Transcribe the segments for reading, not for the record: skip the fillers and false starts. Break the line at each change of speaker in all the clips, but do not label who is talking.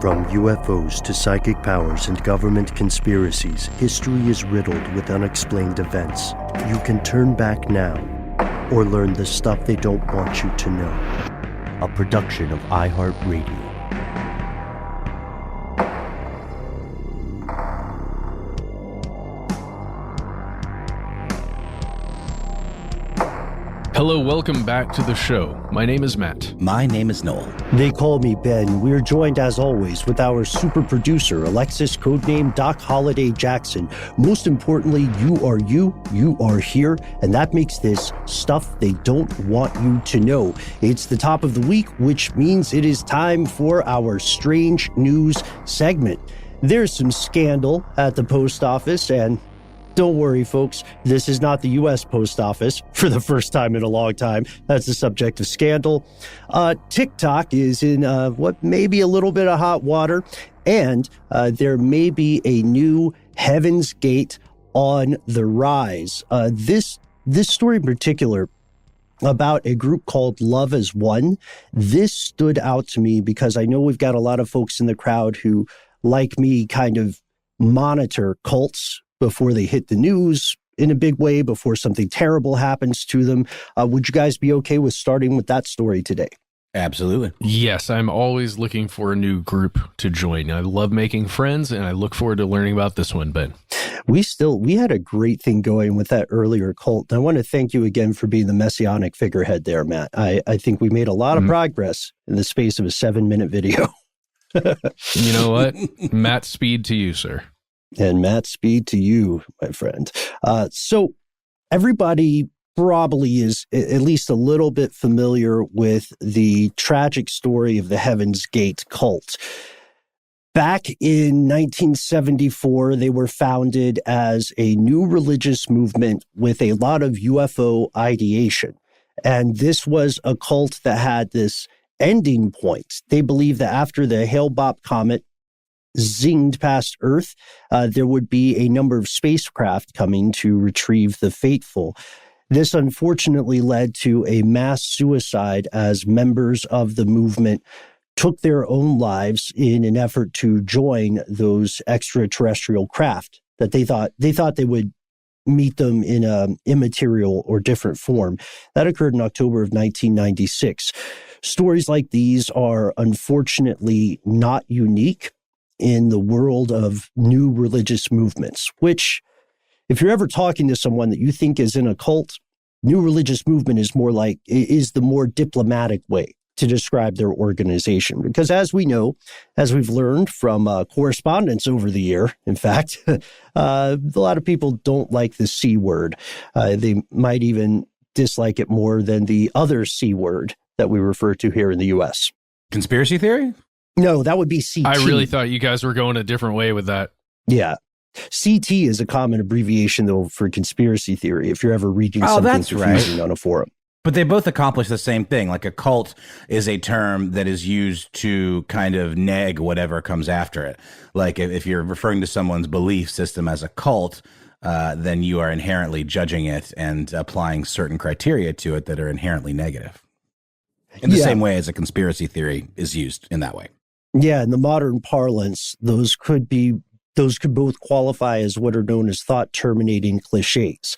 From UFOs to psychic powers and government conspiracies, history is riddled with unexplained events. You can turn back now or learn the stuff they don't want you to know. A production of iHeartRadio.
Hello, welcome back to the show. My name is Matt.
My name is Noel.
They call me Ben. We're joined, as always, with our super producer, Alexis, codename Doc Holiday Jackson. Most importantly, you are here, and that makes this stuff they don't want you to know. It's the top of the week, which means it is time for our strange news segment. There's some scandal at the post office, and don't worry, folks, this is not the U.S. Post Office for the first time in a long time. That's the subject of scandal. TikTok is in what may be a little bit of hot water, and there may be a new Heaven's Gate on the rise. This story in particular about a group called Love as One, this stood out to me because I know we've got a lot of folks in the crowd who, like me, kind of monitor cults before they hit the news in a big way, before something terrible happens to them. Would you guys be okay with starting with that story today?
Absolutely.
Yes, I'm always looking for a new group to join. I love making friends, and I look forward to learning about this one, Ben.
We had a great thing going with that earlier cult. And I want to thank you again for being the messianic figurehead there, Matt. I think we made a lot of progress in the space of a 7-minute video.
You know what? Matt, speed to you, sir.
And Matt, speed to you, my friend. So everybody probably is at least a little bit familiar with the tragic story of the Heaven's Gate cult. Back in 1974, they were founded as a new religious movement with a lot of UFO ideation. And this was a cult that had this ending point. They believed that after the Hale-Bopp comet zinged past Earth, there would be a number of spacecraft coming to retrieve the faithful. This unfortunately led to a mass suicide as members of the movement took their own lives in an effort to join those extraterrestrial craft that they thought they would meet them in a immaterial or different form. That occurred in October of 1996. Stories like these are unfortunately not unique in the world of new religious movements, which, if you're ever talking to someone that you think is in a cult, new religious movement is the more diplomatic way to describe their organization. Because as we know, as we've learned from correspondence over the year, in fact, a lot of people don't like the C word. They might even dislike it more than the other C word that we refer to here in the U.S.
Conspiracy theory?
No, that would be CT.
I really thought you guys were going a different way with that.
Yeah. CT is a common abbreviation, though, for conspiracy theory, if you're ever reading something confusing on a forum.
But they both accomplish the same thing. Like a cult is a term that is used to kind of neg whatever comes after it. Like if you're referring to someone's belief system as a cult, then you are inherently judging it and applying certain criteria to it that are inherently negative. In the same way as a conspiracy theory is used in that way.
Yeah, in the modern parlance, those could both qualify as what are known as thought-terminating cliches.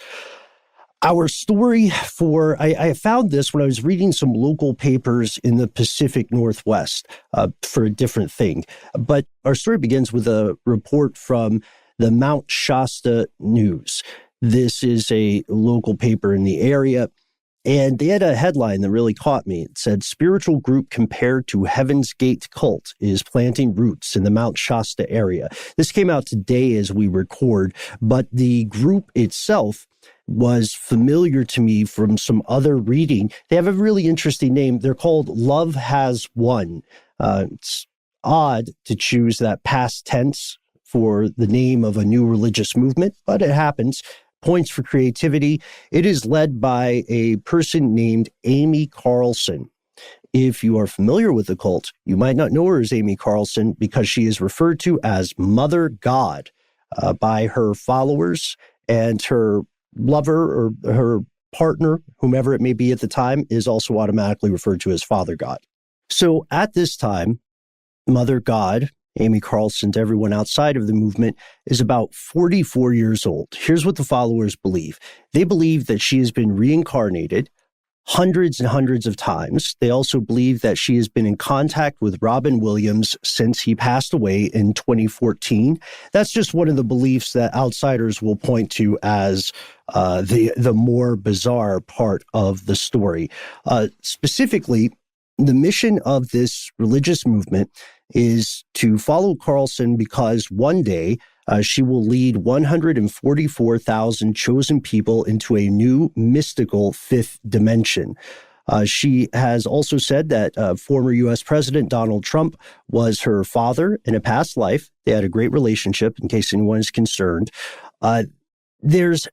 Our story I found this when I was reading some local papers in the Pacific Northwest for a different thing. But our story begins with a report from the Mount Shasta News. This is a local paper in the area. And they had a headline that really caught me. It said, "Spiritual group compared to Heaven's Gate cult is planting roots in the Mount Shasta area." This came out today as we record, but the group itself was familiar to me from some other reading. They have a really interesting name. They're called Love Has One. It's odd to choose that past tense for the name of a new religious movement, but it happens. Points for creativity. It is led by a person named Amy Carlson. If you are familiar with the cult, you might not know her as Amy Carlson because she is referred to as Mother God by her followers, and her lover or her partner, whomever it may be at the time, is also automatically referred to as Father God. So at this time, Mother God, Amy Carlson, to everyone outside of the movement, is about 44 years old. Here's what the followers believe. They believe that she has been reincarnated hundreds and hundreds of times. They also believe that she has been in contact with Robin Williams since he passed away in 2014. That's just one of the beliefs that outsiders will point to as the more bizarre part of the story. Specifically, the mission of this religious movement is to follow Carlson because one day she will lead 144,000 chosen people into a new mystical fifth dimension. She has also said that former U.S. President Donald Trump was her father in a past life. They had a great relationship, in case anyone is concerned. There's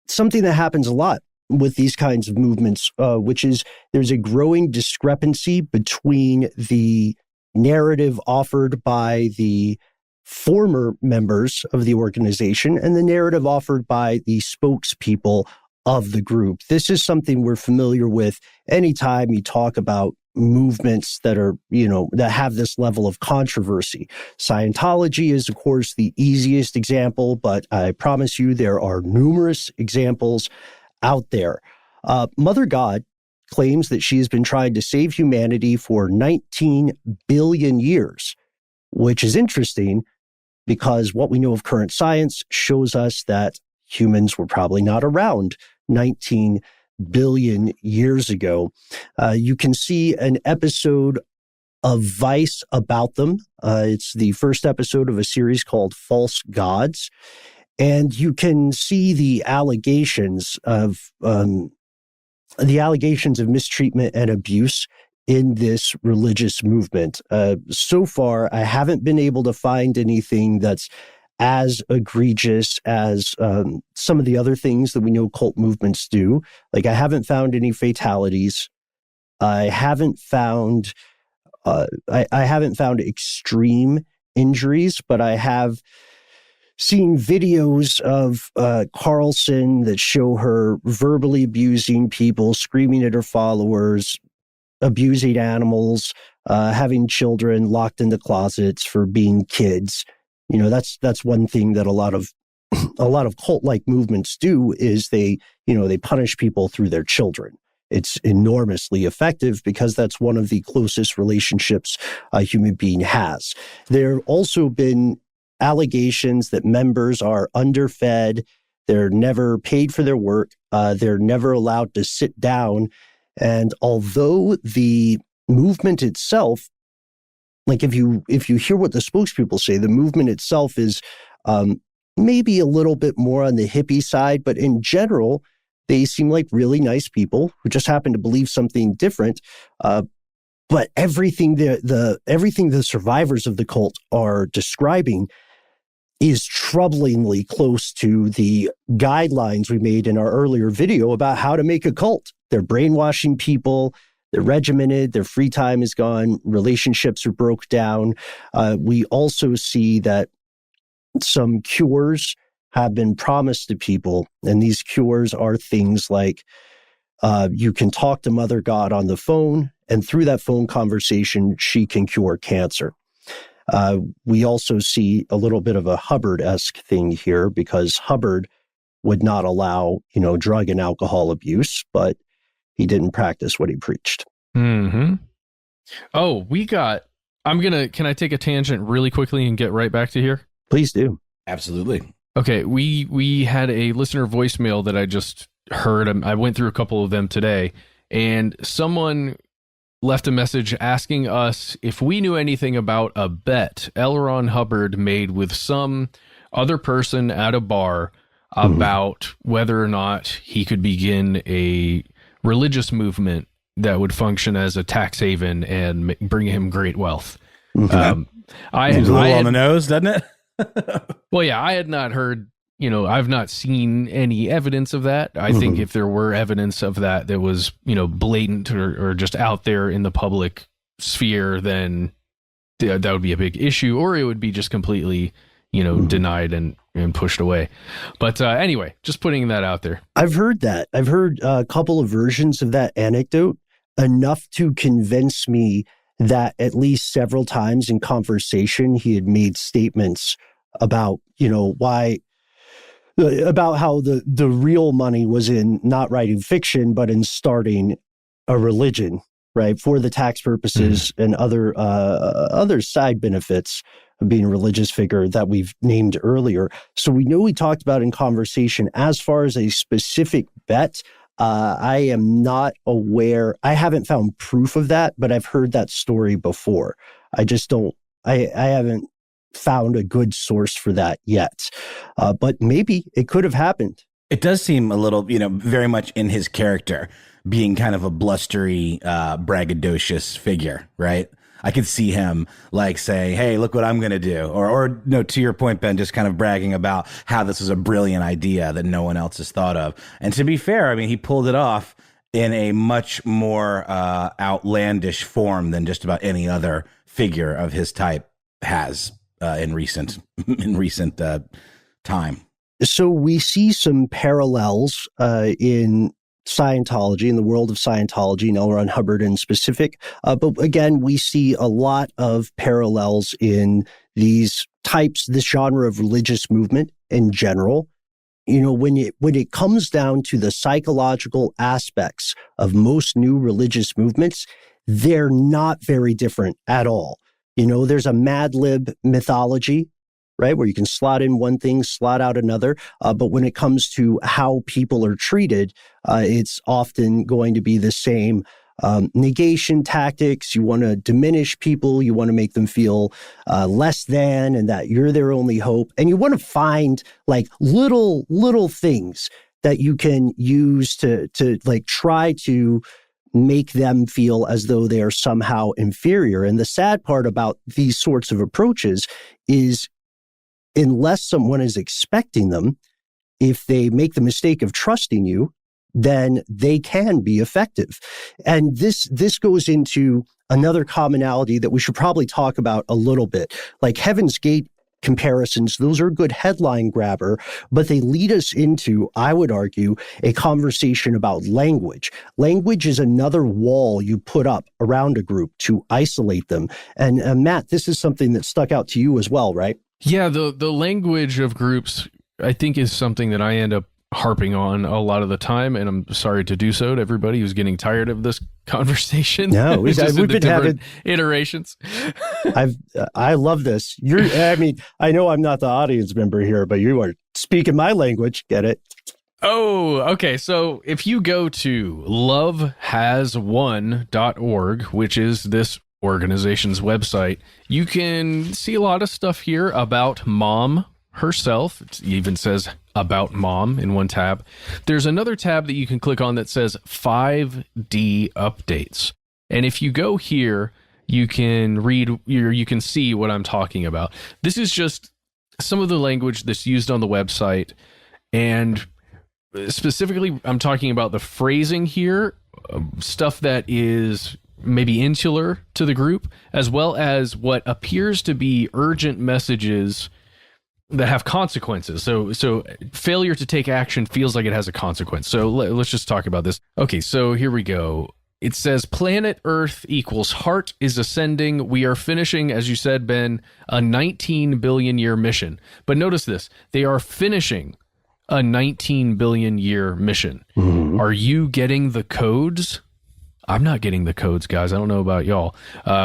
something that happens a lot with these kinds of movements, which is there's a growing discrepancy between the narrative offered by the former members of the organization and the narrative offered by the spokespeople of the group. This is something we're familiar with anytime you talk about movements that are, that have this level of controversy. Scientology is, of course, the easiest example, but I promise you there are numerous examples out there. Mother God claims that she has been trying to save humanity for 19 billion years, which is interesting because what we know of current science shows us that humans were probably not around 19 billion years ago. You can see an episode of Vice about them. It's the first episode of a series called False Gods. And you can see the allegations of mistreatment and abuse in this religious movement. So far, I haven't been able to find anything that's as egregious as some of the other things that we know cult movements do. Like, I haven't found any fatalities. I haven't found extreme injuries, but I have seen videos of Carlson that show her verbally abusing people, screaming at her followers, abusing animals, having children locked into closets for being kids. That's one thing that a lot of cult-like movements do is they punish people through their children. It's enormously effective because that's one of the closest relationships a human being has. There have also been allegations that members are underfed, they're never paid for their work, they're never allowed to sit down. And although the movement itself, like if you hear what the spokespeople say, the movement itself is maybe a little bit more on the hippie side, but in general, they seem like really nice people who just happen to believe something different. But everything the survivors of the cult are describing is troublingly close to the guidelines we made in our earlier video about how to make a cult. They're brainwashing people, they're regimented, their free time is gone, relationships are broke down. We also see that some cures have been promised to people, and these cures are things like you can talk to Mother God on the phone, and through that phone conversation, she can cure cancer. We also see a little bit of a Hubbard-esque thing here because Hubbard would not allow, drug and alcohol abuse, but he didn't practice what he preached.
Mm-hmm. Oh, can I take a tangent really quickly and get right back to here?
Please do.
Absolutely.
Okay, we had a listener voicemail that I just heard. I went through a couple of them today, and someone left a message asking us if we knew anything about a bet L. Ron Hubbard made with some other person at a bar about whether or not he could begin a religious movement that would function as a tax haven and bring him great wealth.
Seems a little on the nose, doesn't it?
Well, yeah, I had not heard, I've not seen any evidence of that. I think if there were evidence of that was, blatant or just out there in the public sphere, then that would be a big issue, or it would be just completely, denied and pushed away. But anyway, just putting that out there.
I've heard that. I've heard a couple of versions of that anecdote, enough to convince me that at least several times in conversation, he had made statements about, about how the real money was in not writing fiction, but in starting a religion, right, for the tax purposes and other side benefits of being a religious figure that we've named earlier. So we know we talked about in conversation. As far as a specific bet, I am not aware. I haven't found proof of that, but I've heard that story before. I just don't. I haven't found a good source for that yet. But maybe it could have happened.
It does seem a little, very much in his character, being kind of a blustery, braggadocious figure, right? I could see him like saying, hey, look what I'm going to do. Or no, to your point, Ben, just kind of bragging about how this is a brilliant idea that no one else has thought of. And to be fair, I mean, he pulled it off in a much more outlandish form than just about any other figure of his type has in recent time.
So we see some parallels in Scientology, in the world of Scientology, L. Ron Hubbard in specific. But again, we see a lot of parallels in this genre of religious movement in general. When it comes down to the psychological aspects of most new religious movements, they're not very different at all. There's a Mad Lib mythology, right, where you can slot in one thing, slot out another. But when it comes to how people are treated, it's often going to be the same negation tactics. You want to diminish people. You want to make them feel less than, and that you're their only hope. And you want to find like little things that you can use to like try to make them feel as though they are somehow inferior. And the sad part about these sorts of approaches is, unless someone is expecting them, if they make the mistake of trusting you, then they can be effective. And this goes into another commonality that we should probably talk about a little bit. Like Heaven's Gate comparisons, those are a good headline grabber, but they lead us into, I would argue, a conversation about language. Language is another wall you put up around a group to isolate them. And Matt, this is something that stuck out to you as well, right?
Yeah, the language of groups, I think, is something that I end up harping on a lot of the time, and I'm sorry to do so to everybody who's getting tired of this conversation.
No, we've been having
iterations.
I love this. I know I'm not the audience member here, but you are speaking my language. Get it?
Oh, okay. So if you go to lovehasone.org, which is this organization's website, you can see a lot of stuff here about Mom herself. It even says about Mom in one tab. There's another tab that you can click on that says 5D updates. And if you go here, you can you can see what I'm talking about. This is just some of the language that's used on the website. And specifically, I'm talking about the phrasing here, stuff that is maybe insular to the group, as well as what appears to be urgent messages that have consequences. So failure to take action feels like it has a consequence. So let's just talk about this. Okay, so here we go. It says planet Earth equals heart is ascending. We are finishing, as you said, Ben, a 19 billion year mission. But notice this, they are finishing a 19 billion year mission. Mm-hmm. Are you getting the codes? I'm not getting the codes, guys. I don't know about y'all.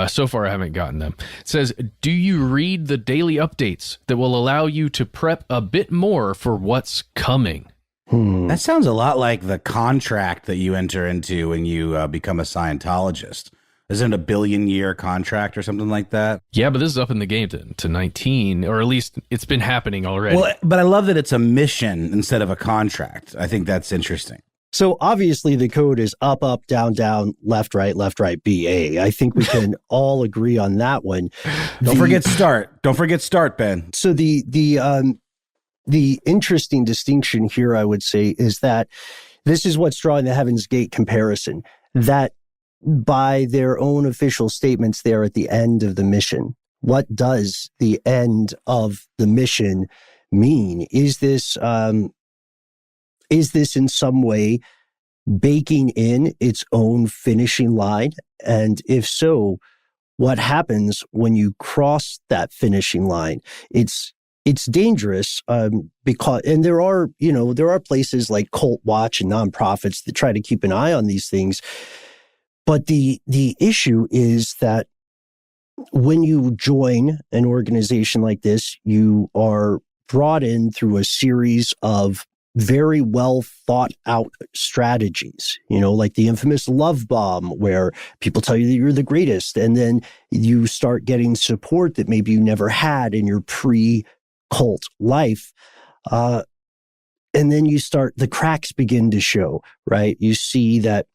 So far, I haven't gotten them. It says, do you read the daily updates that will allow you to prep a bit more for what's coming?
That sounds a lot like the contract that you enter into when you become a Scientologist. Isn't it a billion-year contract or something like that?
Yeah, but this is up in the game to 19, or at least it's been happening already.
Well, but I love that it's a mission instead of a contract. I think that's interesting.
So obviously the code is up, up, down, down, left, right, BA. I think we can all agree on that one.
Don't forget start. Don't forget start, Ben.
So the interesting distinction here, I would say, is that this is what's drawing the Heaven's Gate comparison, that by their own official statements, they're at the end of the mission. What does the end of the mission mean? Is this in some way baking in its own finishing line? And if so, what happens when you cross that finishing line. It's dangerous because, and there are places like Cult Watch and nonprofits that try to keep an eye on these things. But the issue is that when you join an organization like this, you are brought in through a series of very well thought out strategies, like the infamous love bomb, where people tell you that you're the greatest. And then you start getting support that maybe you never had in your pre-cult life. And then the cracks begin to show, right? You see that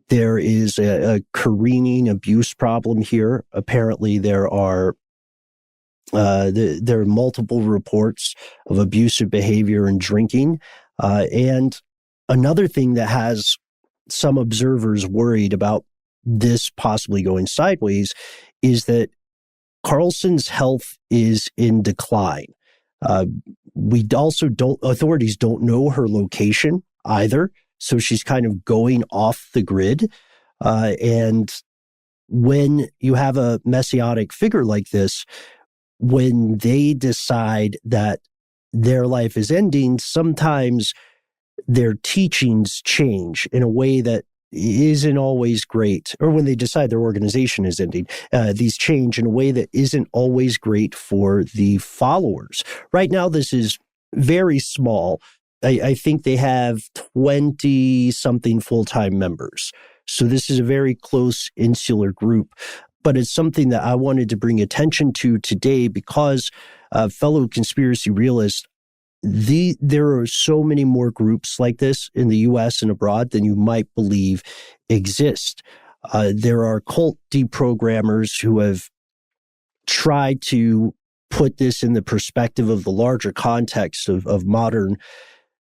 there is a careening abuse problem here. Apparently, there are multiple reports of abusive behavior and drinking. And another thing that has some observers worried about this possibly going sideways is that Carlson's health is in decline. Authorities don't know her location either. So she's kind of going off the grid. And when you have a messianic figure like this, when they decide that their life is ending, sometimes their teachings change in a way that isn't always great. Or when they decide their organization is ending, these change in a way that isn't always great for the followers. Right now, this is very small. I think they have 20-something full-time members. So this is a very close, insular group. But it's something that I wanted to bring attention to today because, fellow conspiracy realists, there are so many more groups like this in the U.S. and abroad than you might believe exist. There are cult deprogrammers who have tried to put this in the perspective of the larger context of modern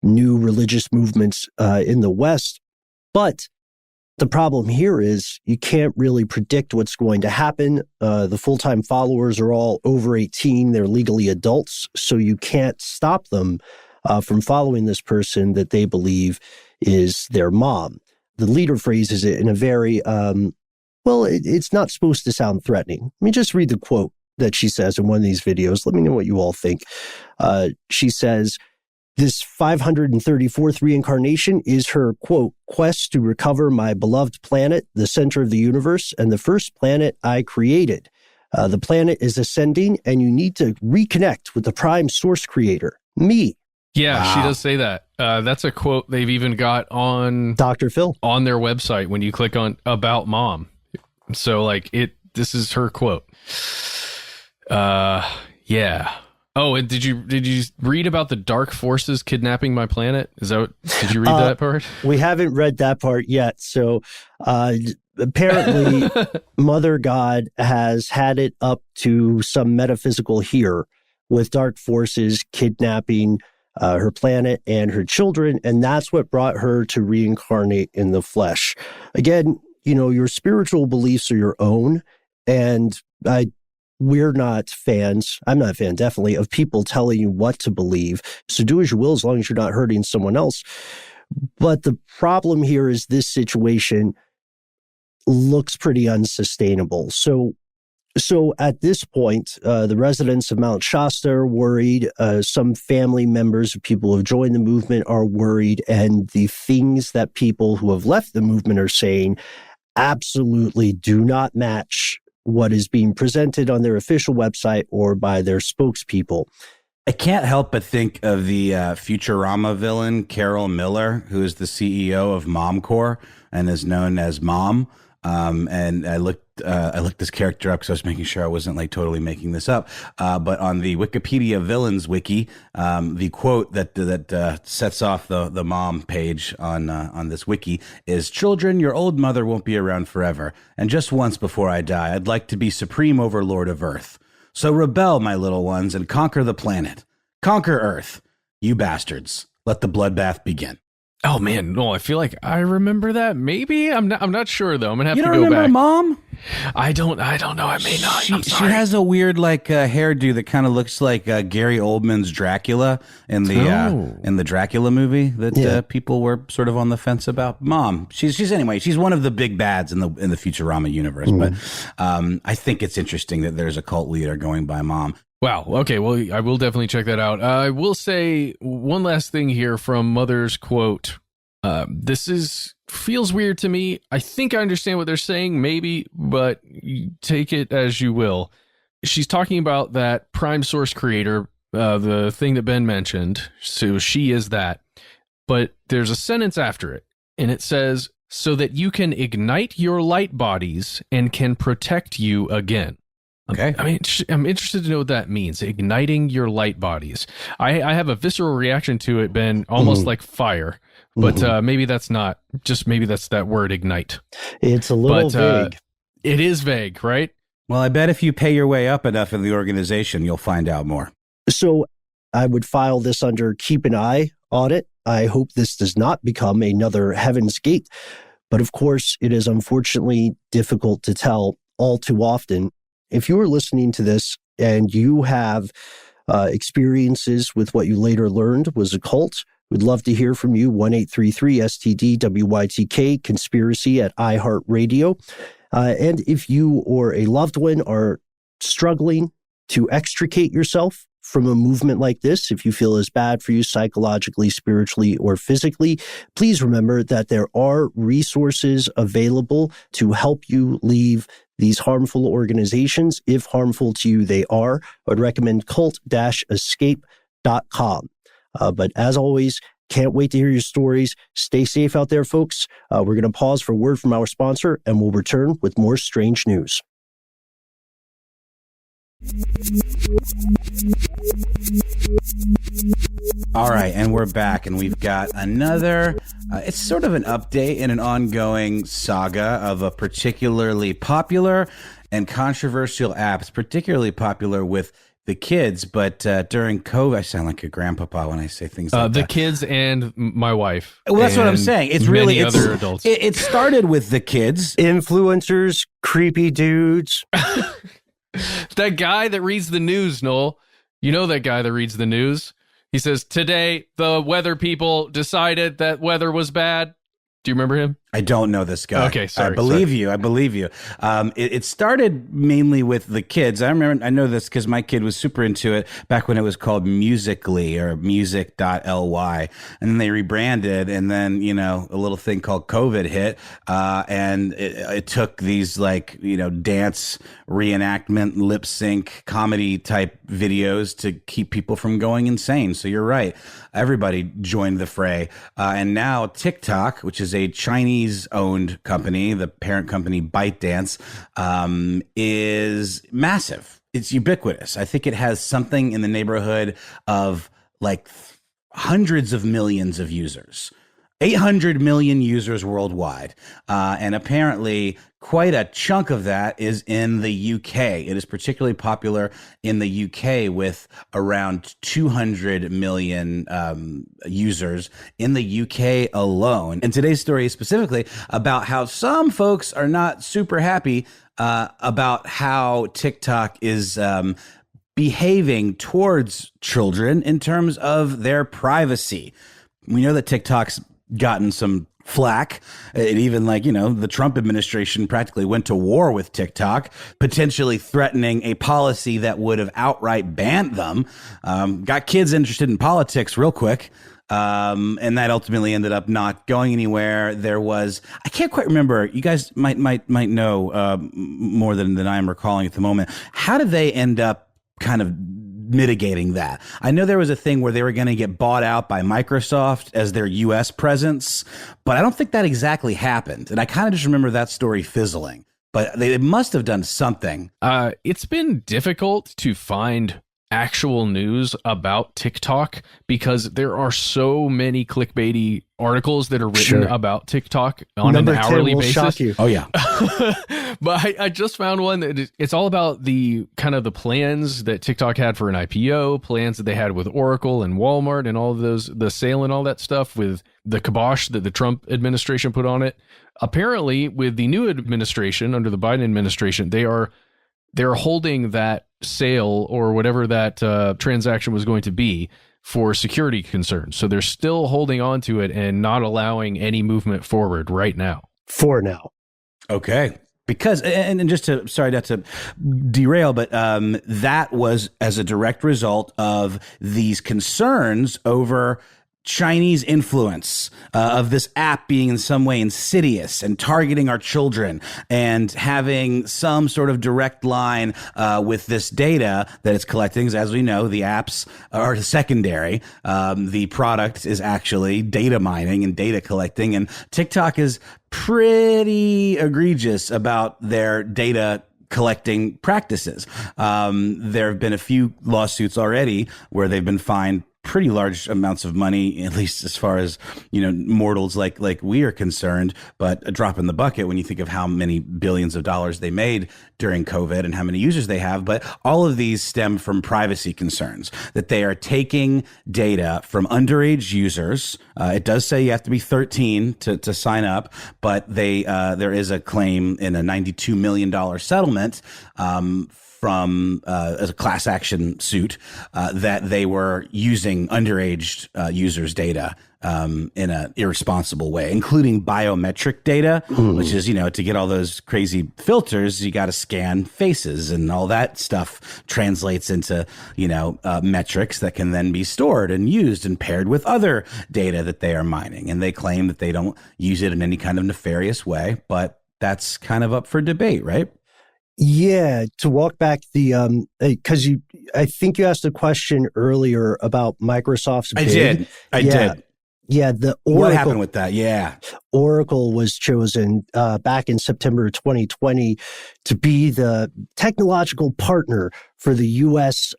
new religious movements in the West. But the problem here is you can't really predict what's going to happen. The full-time followers are all over 18. They're legally adults, so you can't stop them from following this person that they believe is their mom. The leader phrases it in a very, it's not supposed to sound threatening. Let me just read the quote that she says in one of these videos. Let me know what you all think. She says, "This 534th reincarnation is her, quote, quest to recover my beloved planet, the center of the universe, and the first planet I created. The planet is ascending, and you need to reconnect with the prime source creator, me."
Yeah,
wow.
She does say that. That's a quote they've even got on
Dr. Phil
on their website when you click on About Mom. So this is her quote. Yeah. Oh, and did you read about the dark forces kidnapping my planet? Did you read that part?
We haven't read that part yet. So apparently Mother God has had it up to some metaphysical here with dark forces kidnapping her planet and her children. And that's what brought her to reincarnate in the flesh. Again, your spiritual beliefs are your own. And we're not fans. I'm not a fan, definitely, of people telling you what to believe. So do as you will, as long as you're not hurting someone else. But the problem here is this situation looks pretty unsustainable. So at this point, the residents of Mount Shasta are worried. Some family members of people who have joined the movement are worried. And the things that people who have left the movement are saying absolutely do not match what is being presented on their official website or by their spokespeople.
I can't help but think of the Futurama villain, Carol Miller, who is the CEO of MomCore and is known as Mom. And I looked this character up because I was making sure I wasn't totally making this up. But on the Wikipedia villains wiki, the quote that sets off the mom page on this wiki is, "Children, your old mother won't be around forever. And just once before I die, I'd like to be supreme overlord of Earth. So rebel, my little ones, and conquer the planet. Conquer Earth. You bastards. Let the bloodbath begin."
Oh man, no, I feel like I remember that. Maybe I'm not sure though. I'm gonna have to go back.
You don't remember Mom?
I don't know. I may not.
She has a weird hairdo that kind of looks like Gary Oldman's Dracula in the Dracula movie that people were sort of on the fence about. Mom, she's anyway. She's one of the big bads in the Futurama universe. But I think it's interesting that there's a cult leader going by Mom.
Wow. Okay. Well, I will definitely check that out. I will say one last thing here from Mother's quote. This feels weird to me. I think I understand what they're saying, maybe, but you take it as you will. She's talking about that prime source creator, the thing that Ben mentioned. So she is that. But there's a sentence after it, and it says, so that you can ignite your light bodies and can protect you again.
Okay.
I mean, I'm interested to know what that means. Igniting your light bodies. I have a visceral reaction to it, Ben, almost like fire. But maybe that's not. Just maybe that's that word, ignite.
It's a little vague.
It is vague, right?
Well, I bet if you pay your way up enough in the organization, you'll find out more.
So I would file this under keep an eye on it. I hope this does not become another Heaven's Gate. But of course, it is unfortunately difficult to tell all too often. If you are listening to this and you have experiences with what you later learned was a cult, we'd love to hear from you. 1-833-STD-WYTK, conspiracy at iHeartRadio. And if you or a loved one are struggling to extricate yourself from a movement like this, if you feel it's bad for you psychologically, spiritually, or physically, please remember that there are resources available to help you leave these harmful organizations, if harmful to you they are. I would recommend cult-escape.com. But as always, can't wait to hear your stories. Stay safe out there, folks. We're going to pause for a word from our sponsor, and we'll return with more strange news.
All right, and we're back, and we've got another, it's sort of an update in an ongoing saga of a particularly popular and controversial app. It's particularly popular with the kids, but during COVID, I sound like a grandpapa when I say things like
the
that.
kids and my wife.
Well, that's what I'm saying. It's really
other adults.
It started with the kids.
Influencers, creepy dudes.
That guy that reads the news, Noel. You know that guy that reads the news? He says, today, the weather people decided that weather was bad. Do you remember him?
I don't know this guy.
Okay, sorry.
I believe you. It started mainly with the kids. I know this because my kid was super into it back when it was called Musical.ly or music.ly. And then they rebranded, and then, a little thing called COVID hit. And it took these dance reenactment, lip sync, comedy type videos to keep people from going insane. So you're right. Everybody joined the fray. And now TikTok, which is a Chinese-owned company, the parent company ByteDance, is massive. It's ubiquitous. I think it has something in the neighborhood of hundreds of millions of users. 800 million users worldwide. And apparently quite a chunk of that is in the UK. It is particularly popular in the UK with around 200 million users in the UK alone. And today's story is specifically about how some folks are not super happy about how TikTok is behaving towards children in terms of their privacy. We know that TikTok's gotten some flack. It even the Trump administration practically went to war with TikTok, potentially threatening a policy that would have outright banned them. Got kids interested in politics real quick. And that ultimately ended up not going anywhere. There was, I can't quite remember. You guys might know more than I am recalling at the moment. How did they end up kind of mitigating that? I know there was a thing where they were going to get bought out by Microsoft as their US presence, but I don't think that exactly happened. And I kind of just remember that story fizzling, but they must have done something.
It's been difficult to find actual news about TikTok, because there are so many clickbaity articles that are written about TikTok on
Number
an hourly
10 will
basis.
shock you.
Oh, yeah.
But I just found one that it's all about the kind of the plans that TikTok had for an IPO, plans that they had with Oracle and Walmart and all of those, the sale and all that stuff, with the kibosh that the Trump administration put on it. Apparently, with the new administration, under the Biden administration, they're holding that sale or whatever that transaction was going to be for security concerns. So they're still holding on to it and not allowing any movement forward right now.
For now.
Okay. Because, and just to, sorry not to derail, but that was as a direct result of these concerns over Chinese influence, of this app being in some way insidious and targeting our children, and having some sort of direct line with this data that it's collecting. As we know, the apps are secondary. The product is actually data mining and data collecting, and TikTok is pretty egregious about their data collecting practices. There have been a few lawsuits already where they've been fined pretty large amounts of money, at least as far as, you know, mortals like we are concerned, but a drop in the bucket when you think of how many billions of dollars they made during COVID and how many users they have. But all of these stem from privacy concerns, that they are taking data from underage users. It does say you have to be 13 to sign up, but there is a claim in a $92 million settlement from as a class action suit that they were using underage users' data in an irresponsible way, including biometric data, which is, you know, to get all those crazy filters, you got to scan faces, and all that stuff translates into, you know, metrics that can then be stored and used and paired with other data that they are mining. And they claim that they don't use it in any kind of nefarious way, but that's kind of up for debate, right?
Yeah, to walk back because I think you asked a question earlier about Microsoft's bid.
I did.
Yeah, the Oracle.
What happened with that? Yeah.
Oracle was chosen back in September 2020 to be the technological partner for the U.S.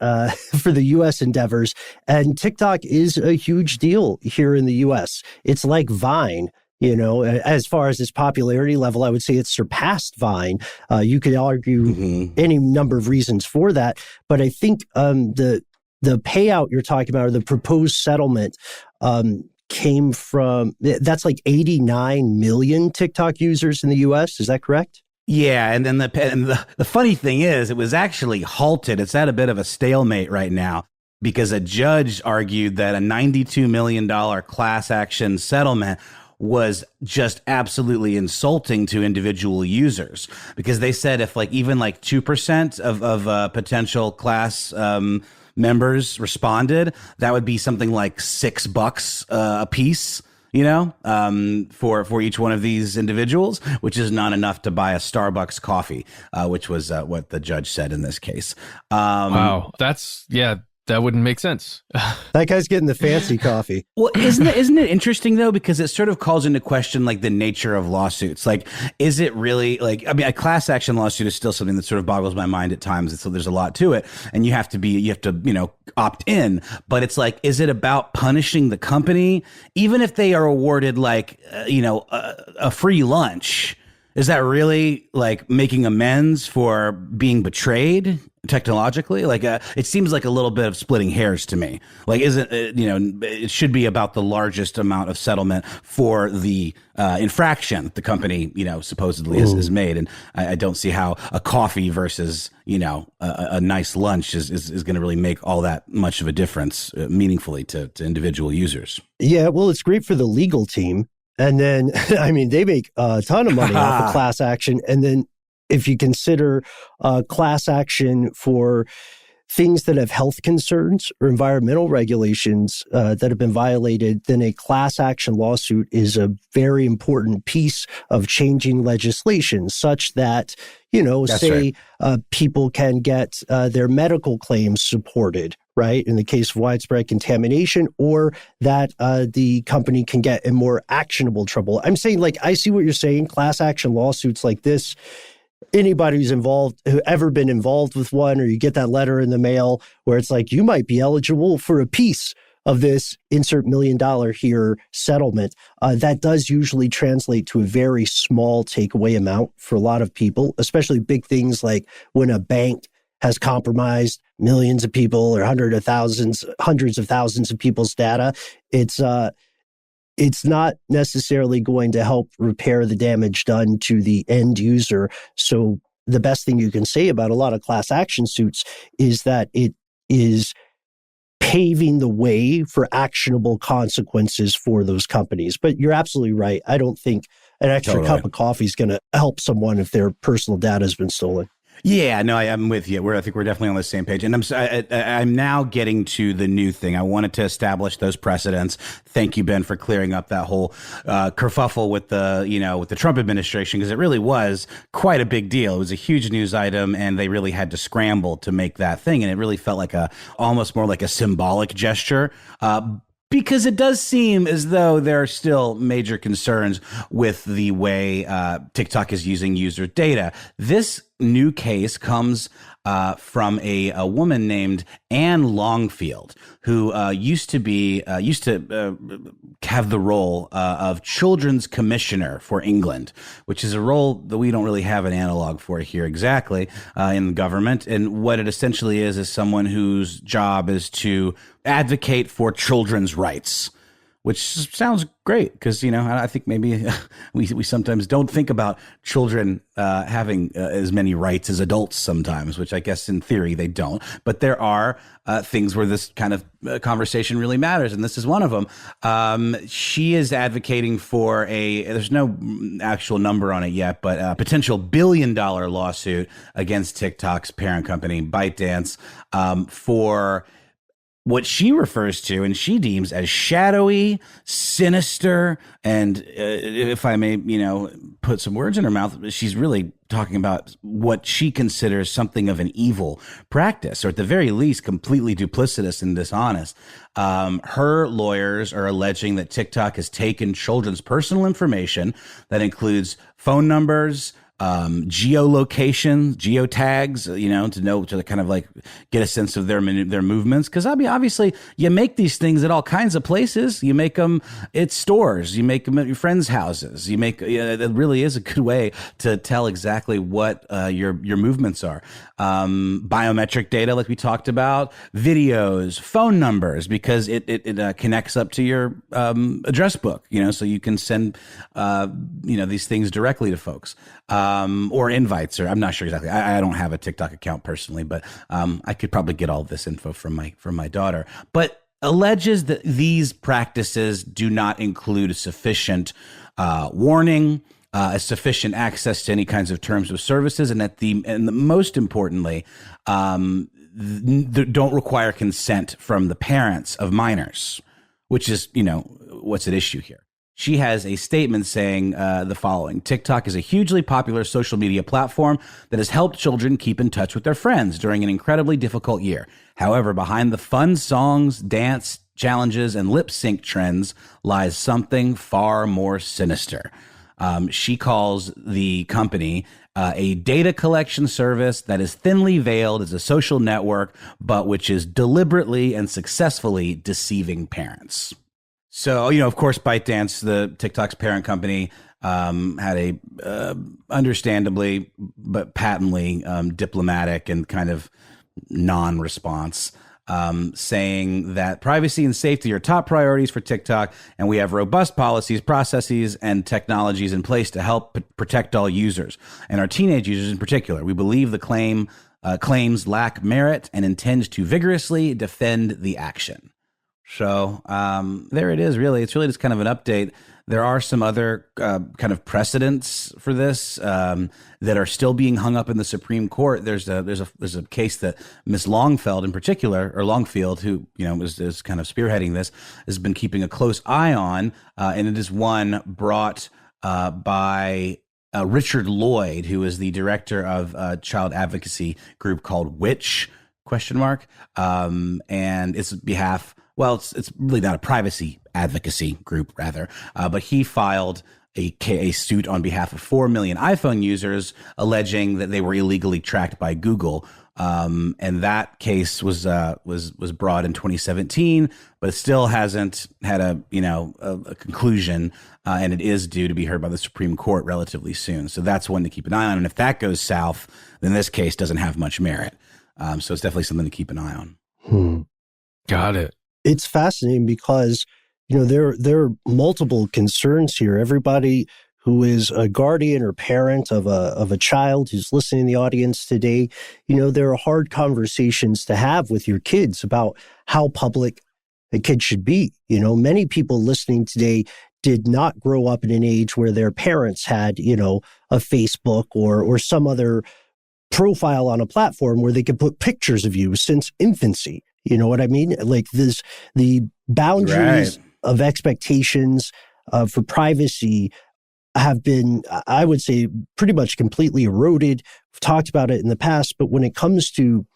Endeavors, and TikTok is a huge deal here in the U.S. It's like Vine. You know, as far as its popularity level, I would say it's surpassed Vine. You could argue any number of reasons for that, but I think the payout you're talking about, or the proposed settlement, came from, that's like 89 million TikTok users in the U.S. Is that correct?
Yeah, and then the funny thing is, it was actually halted. It's at a bit of a stalemate right now, because a judge argued that a $92 million class action settlement was just absolutely insulting to individual users, because they said if even 2% of potential class members responded, that would be something like $6 a piece, you know, for each one of these individuals, which is not enough to buy a Starbucks coffee, which was what the judge said in this case.
Wow, that wouldn't make sense.
That guy's getting the fancy coffee.
Well, isn't it interesting though, because it sort of calls into question the nature of lawsuits. Is it really a class action lawsuit is still something that sort of boggles my mind at times. And so there's a lot to it, and you have to opt in. But it's is it about punishing the company, even if they are awarded a free lunch? Is that really making amends for being betrayed technologically? It seems like a little bit of splitting hairs to me. Isn't it should be about the largest amount of settlement for the infraction the company supposedly has made, and I don't see how a coffee versus a nice lunch is going to really make all that much of a difference meaningfully to individual users.
Yeah, well, it's great for the legal team. And then, they make a ton of money off of class action. And then if you consider class action for things that have health concerns or environmental regulations that have been violated, then a class action lawsuit is a very important piece of changing legislation such that, people can get their medical claims supported, right, in the case of widespread contamination, or that the company can get in more actionable trouble. I'm saying, I see what you're saying. Class action lawsuits like this, Anybody who ever been involved with one, or you get that letter in the mail where it's like, you might be eligible for a piece of this insert $1 million here settlement. That does usually translate to a very small takeaway amount for a lot of people, especially big things like when a bank has compromised millions of people or hundreds of thousands of people's data. It's not necessarily going to help repair the damage done to the end user. So the best thing you can say about a lot of class action suits is that it is paving the way for actionable consequences for those companies. But you're absolutely right. I don't think an extra cup of coffee is going to help someone if their personal data has been stolen.
Yeah, no, I'm with you. I think we're definitely on the same page. And I'm now getting to the new thing. I wanted to establish those precedents. Thank you, Ben, for clearing up that whole kerfuffle with the Trump administration, because it really was quite a big deal. It was a huge news item, and they really had to scramble to make that thing. And it really felt like almost more like a symbolic gesture. Because it does seem as though there are still major concerns with the way TikTok is using user data. This new case comes from a woman named Anne Longfield, who used to have the role of Children's Commissioner for England, which is a role that we don't really have an analog for here exactly in the government. And what it essentially is someone whose job is to advocate for children's rights, which sounds great because, I think maybe we sometimes don't think about children having as many rights as adults sometimes, which I guess in theory they don't. But there are things where this kind of conversation really matters, and this is one of them. She is advocating for there's no actual number on it yet, but a potential $1 billion lawsuit against TikTok's parent company, ByteDance, for what she refers to and she deems as shadowy, sinister, and if I may, put some words in her mouth, she's really talking about what she considers something of an evil practice, or at the very least, completely duplicitous and dishonest. Her lawyers are alleging that TikTok has taken children's personal information that includes phone numbers, geolocation, geotags, to kind of like get a sense of their movements. Because obviously you make these things at all kinds of places. You make them at stores. You make them at your friends' houses. It really is a good way to tell exactly what your movements are. Biometric data, like we talked about, videos, phone numbers, because it connects up to your address book, so you can send these things directly to folks. Or invites, or I'm not sure exactly. I don't have a TikTok account personally, but I could probably get all this info from my daughter. But alleges that these practices do not include sufficient warning, sufficient access to any kinds of terms of services, and most importantly, don't require consent from the parents of minors, which is what's at issue here. She has a statement saying the following: TikTok is a hugely popular social media platform that has helped children keep in touch with their friends during an incredibly difficult year. However, behind the fun songs, dance challenges, and lip sync trends lies something far more sinister. She calls the company a data collection service that is thinly veiled as a social network, but which is deliberately and successfully deceiving parents. So, of course, ByteDance, the TikTok's parent company, had a understandably but patently diplomatic and kind of non-response, saying that privacy and safety are top priorities for TikTok, and we have robust policies, processes, and technologies in place to help protect all users, and our teenage users in particular. We believe the claims lack merit and intend to vigorously defend the action. So there it is, really. It's really just kind of an update. There are some other kind of precedents for this that are still being hung up in the Supreme Court. There's a case that Ms. Longfield in particular, or Longfield, who is kind of spearheading this, has been keeping a close eye on, and it is one brought by Richard Lloyd, who is the director of a child advocacy group called Which ? And it's behalf well, it's really not a privacy advocacy group, rather, but he filed a suit on behalf of 4 million iPhone users alleging that they were illegally tracked by Google. And that case was brought in 2017, but it still hasn't had a conclusion, and it is due to be heard by the Supreme Court relatively soon. So that's one to keep an eye on. And if that goes south, then this case doesn't have much merit. So it's definitely something to keep an eye on.
Got it.
It's fascinating because, there are multiple concerns here. Everybody who is a guardian or parent of a child who's listening in the audience today, there are hard conversations to have with your kids about how public a kid should be. Many people listening today did not grow up in an age where their parents had, a Facebook or some other profile on a platform where they could put pictures of you since infancy. You know what I mean? Like the boundaries of expectations for privacy have been, I would say, pretty much completely eroded. We've talked about it in the past, but when it comes to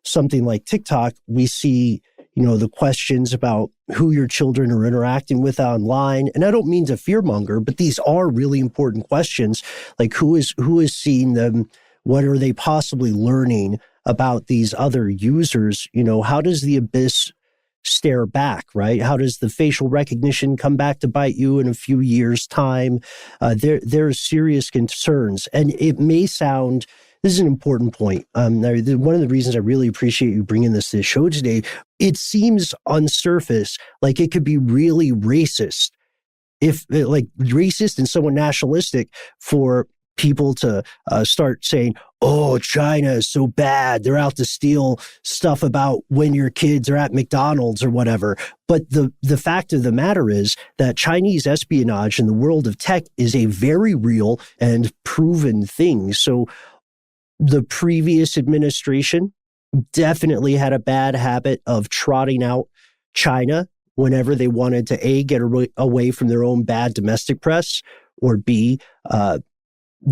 something like TikTok, we see, the questions about who your children are interacting with online. And I don't mean to fearmonger, but these are really important questions. Like who is seeing them? What are they possibly learning about these other users? How does the abyss stare back, right? How does the facial recognition come back to bite you in a few years' time? There are serious concerns. And it may sound, this is an important point. One of the reasons I really appreciate you bringing this to the show today, it seems on surface like it could be really racist, racist and somewhat nationalistic for people to start saying, oh, China is so bad. They're out to steal stuff about when your kids are at McDonald's or whatever. But the fact of the matter is that Chinese espionage in the world of tech is a very real and proven thing. So the previous administration definitely had a bad habit of trotting out China whenever they wanted to A, get away from their own bad domestic press, or B,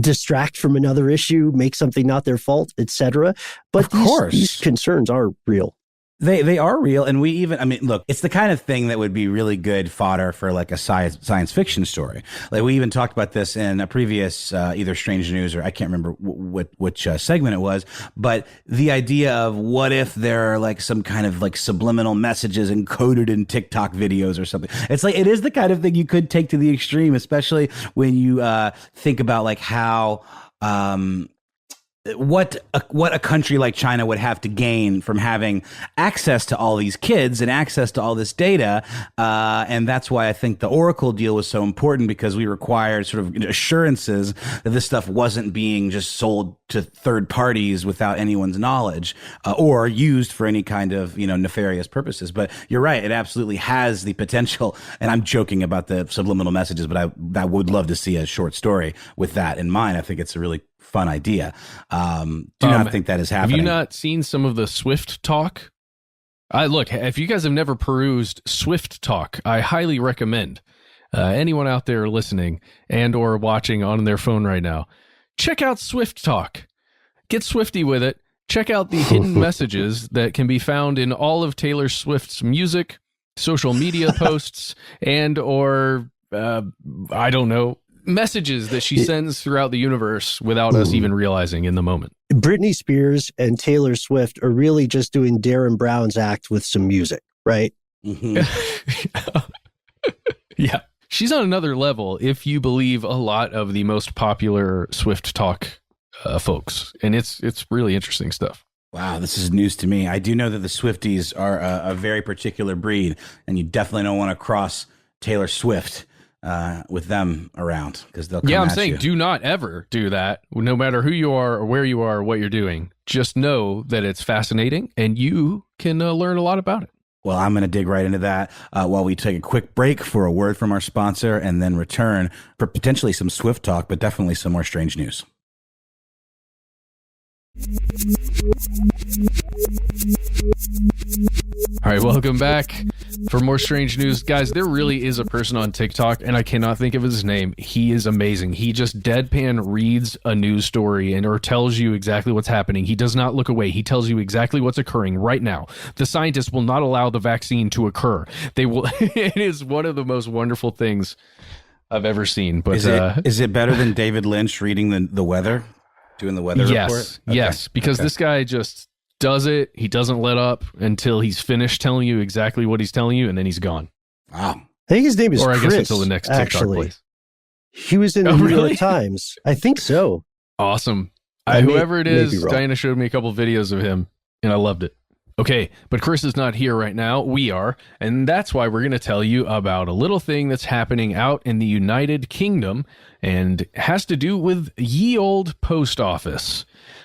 distract from another issue, make something not their fault, etc. But these concerns are real.
They are real. And look, it's the kind of thing that would be really good fodder for like a science fiction story. Like we even talked about this in a previous either Strange News or I can't remember which segment it was. But the idea of what if there are like some kind of like subliminal messages encoded in TikTok videos or something. It's like it is the kind of thing you could take to the extreme, especially when you think about like how what a country like China would have to gain from having access to all these kids and access to all this data. And that's why I think the Oracle deal was so important, because we required sort of assurances that this stuff wasn't being just sold to third parties without anyone's knowledge, or used for any kind of, nefarious purposes. But you're right. It absolutely has the potential. And I'm joking about the subliminal messages, but I would love to see a short story with that in mind. I think it's a really fun idea. Do not think that is happening.
Have you not seen some of the Swift talk? Look, if you guys have never perused Swift talk, I highly recommend anyone out there listening and or watching on their phone right now, check out Swift talk. Get Swifty with it. Check out the hidden messages that can be found in all of Taylor Swift's music, social media posts, and or I don't know, messages that she sends throughout the universe without us even realizing in the moment.
Britney Spears and Taylor Swift are really just doing Darren Brown's act with some music, right?
Mm-hmm. Yeah. She's on another level if you believe a lot of the most popular Swift talk folks. And it's really interesting stuff.
Wow, this is news to me. I do know that the Swifties are a very particular breed, and you definitely don't want to cross Taylor Swift with them around, because they'll come
I'm
at
saying
you.
Do not ever do that, no matter who you are or where you are or what you're doing. Just know that it's fascinating and you can learn a lot about it.
Well, I'm going to dig right into that while we take a quick break for a word from our sponsor, and then return for potentially some Swift talk, but definitely some more strange news.
All right, welcome back. For more strange news, guys, there really is a person on TikTok, and I cannot think of his name. He is amazing. He just deadpan reads a news story or tells you exactly what's happening. He does not look away. He tells you exactly what's occurring right now. The scientists will not allow the vaccine to occur. They will. It is one of the most wonderful things I've ever seen. But
is it better than David Lynch reading the weather, doing the weather report? Okay.
Yes, because this guy just does it. He doesn't let up until he's finished telling you exactly what he's telling you, and then he's gone.
Wow.
I think his name is
Chris.
Or I guess
until the next TikTok plays.
He was in the New York Times. I think so.
Awesome. Whoever it is, Diana showed me a couple videos of him, and I loved it. Okay, but Chris is not here right now. We are, and that's why we're going to tell you about a little thing that's happening out in the United Kingdom, and has to do with ye old post office.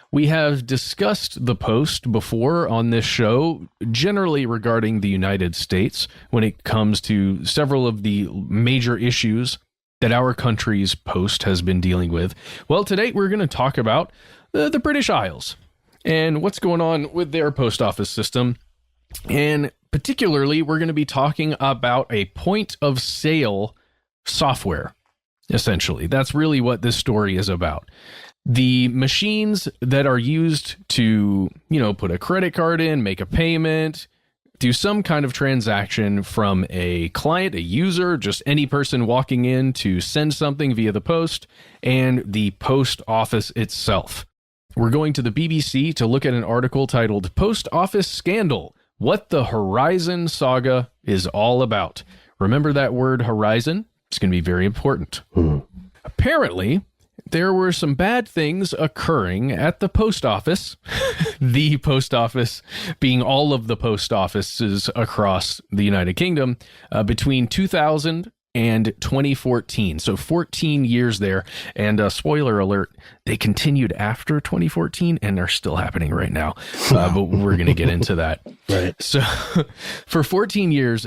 We have discussed the Post before on this show, generally regarding the United States, when it comes to several of the major issues that our country's Post has been dealing with. Well, today we're going to talk about the British Isles and what's going on with their post office system. And particularly, we're going to be talking about a point of sale software, essentially. That's really what this story is about. The machines that are used to, put a credit card in, make a payment, do some kind of transaction from a client, a user, just any person walking in to send something via the post, and the post office itself. We're going to the BBC to look at an article titled Post Office Scandal: What the Horizon Saga is All About. Remember that word horizon? It's going to be very important. Apparently, there were some bad things occurring at the post office, the post office being all of the post offices across the United Kingdom, between 2000 and 2014. So 14 years there. And spoiler alert, they continued after 2014 and they're still happening right now. But we're going to get into that.
Right.
So for 14 years,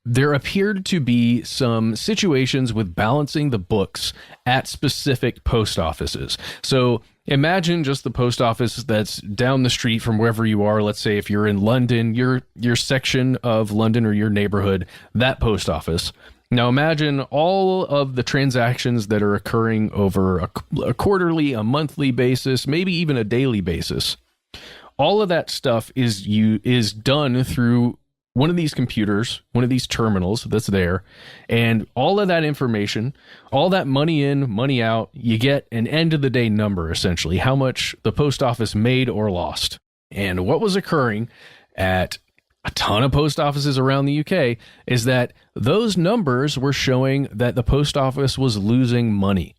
there appeared to be some situations with balancing the books at specific post offices. So imagine just the post office that's down the street from wherever you are. Let's say if you're in London, your section of London or your neighborhood, that post office. Now imagine all of the transactions that are occurring over a quarterly, a monthly basis, maybe even a daily basis. All of that stuff is done through one of these computers, one of these terminals that's there, and all of that information, all that money in, money out, you get an end of the day number, essentially, how much the post office made or lost. And what was occurring at a ton of post offices around the UK is that those numbers were showing that the post office was losing money.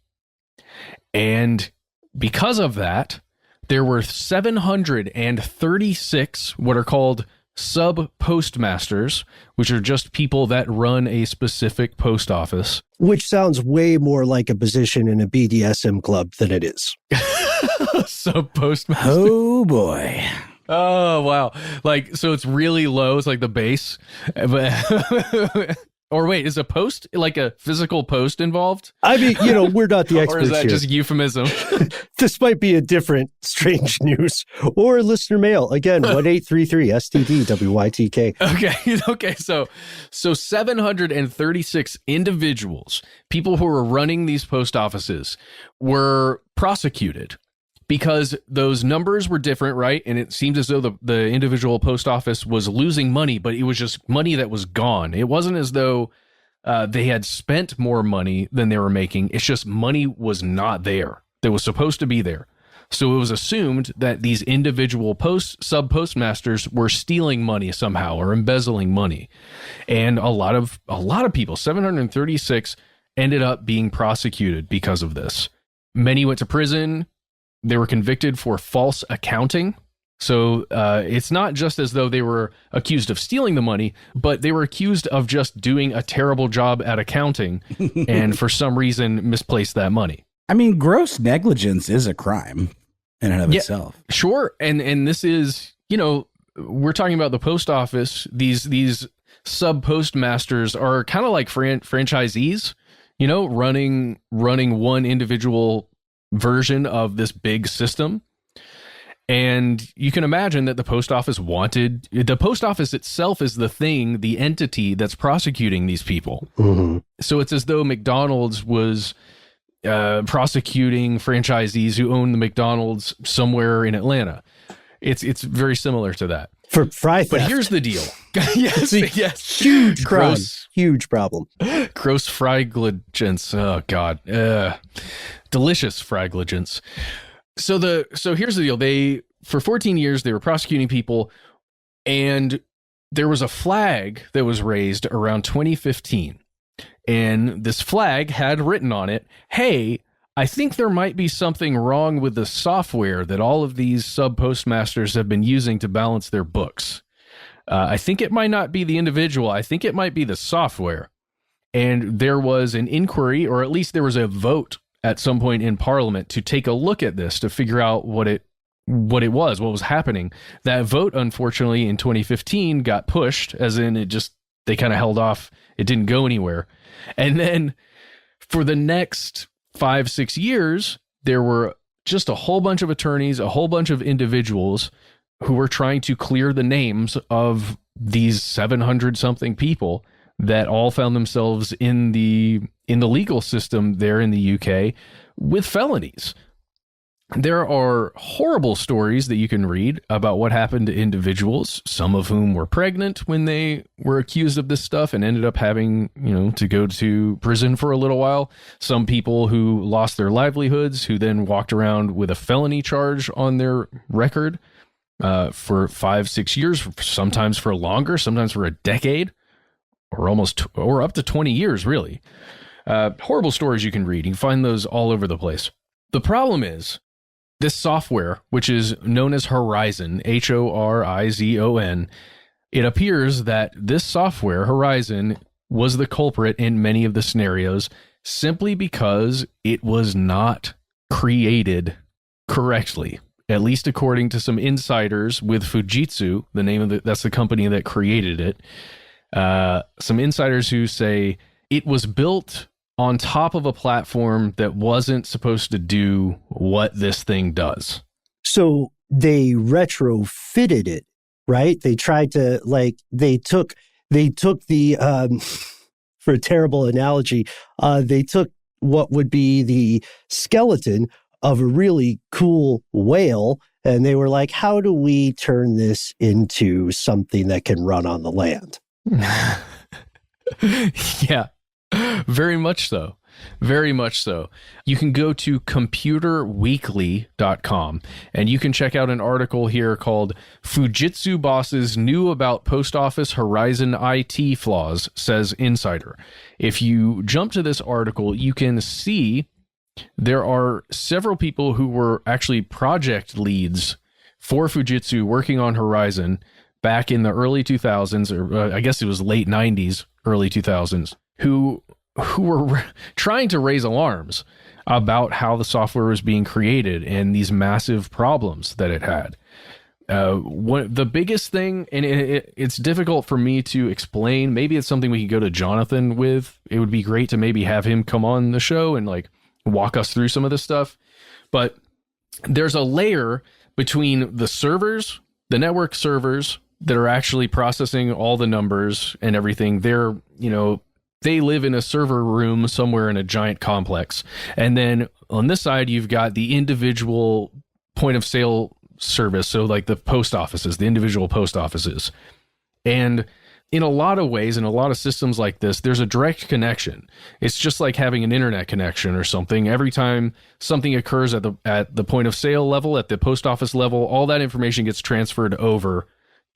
And because of that, there were 736 what are called sub-postmasters, which are just people that run a specific post office.
Which sounds way more like a position in a BDSM club than it is.
Sub-postmaster.
Oh, boy.
Oh, wow. So it's really low. It's like the base. Or wait, is a post like a physical post involved?
I mean, we're not the experts
or is that
here.
just euphemism?
This might be a different strange news or listener mail. Again, 1-833-STD-WYTK.
Okay. So 736 individuals, people who were running these post offices, were prosecuted because those numbers were different, right? And it seemed as though the individual post office was losing money, but it was just money that was gone. It wasn't as though they had spent more money than they were making. It's just money was not there that was supposed to be there. So it was assumed that these individual sub-postmasters were stealing money somehow or embezzling money. And a lot of people, 736, ended up being prosecuted because of this. Many went to prison. They were convicted for false accounting. So it's not just as though they were accused of stealing the money, but they were accused of just doing a terrible job at accounting and for some reason misplaced that money.
I mean, gross negligence is a crime in and of itself.
Sure. And this is, we're talking about the post office. These sub-postmasters are kind of like franchisees, running one individual version of this big system. And you can imagine that the post office itself is the entity that's prosecuting these people.
Mm-hmm.
So it's as though McDonald's was prosecuting franchisees who own the McDonald's somewhere in Atlanta. It's very similar to that.
For fry theft.
But here's the deal. Yes.
Huge
Gross
problem.
Gross fragligence. Oh, God. Delicious fragligence. So here's the deal. For 14 years, they were prosecuting people, and there was a flag that was raised around 2015. And this flag had written on it, hey, I think there might be something wrong with the software that all of these sub-postmasters have been using to balance their books. I think it might not be the individual. I think it might be the software. And there was an inquiry, or at least there was a vote at some point in Parliament to take a look at this, to figure out what was happening. That vote, unfortunately, in 2015 got pushed, as in they kind of held off. It didn't go anywhere. And then for the next 5-6 years, there were just a whole bunch of attorneys, a whole bunch of individuals who were trying to clear the names of these 700 something people that all found themselves in the legal system there in the UK with felonies. There are horrible stories that you can read about what happened to individuals, some of whom were pregnant when they were accused of this stuff and ended up having, to go to prison for a little while. Some people who lost their livelihoods, who then walked around with a felony charge on their record for 5-6 years, sometimes for longer, sometimes for a decade, or up to 20 years, really. Horrible stories you can read. You can find those all over the place. The problem is, this software, which is known as Horizon, Horizon, it appears that this software, Horizon, was the culprit in many of the scenarios simply because it was not created correctly, at least according to some insiders with Fujitsu, that's the company that created it. Some insiders who say it was built on top of a platform that wasn't supposed to do what this thing does.
So they retrofitted it, right? They tried to, they took the, for a terrible analogy, they took what would be the skeleton of a really cool whale, and they were like, how do we turn this into something that can run on the land?
Yeah. Very much so. Very much so. You can go to computerweekly.com and you can check out an article here called Fujitsu Bosses Knew About Post Office Horizon IT Flaws, says Insider. If you jump to this article, you can see there are several people who were actually project leads for Fujitsu working on Horizon back in the early 2000s, or I guess it was late 90s, early 2000s, who were trying to raise alarms about how the software was being created and these massive problems that it had. The biggest thing, and it's difficult for me to explain, maybe it's something we could go to Jonathan with. It would be great to maybe have him come on the show and walk us through some of this stuff. But there's a layer between the servers, the network servers that are actually processing all the numbers and everything. They live in a server room somewhere in a giant complex. And then on this side, you've got the individual point of sale service. So the post offices, the individual post offices. And in a lot of ways, in a lot of systems like this, there's a direct connection. It's just like having an internet connection or something. Every time something occurs at the point of sale level, at the post office level, all that information gets transferred over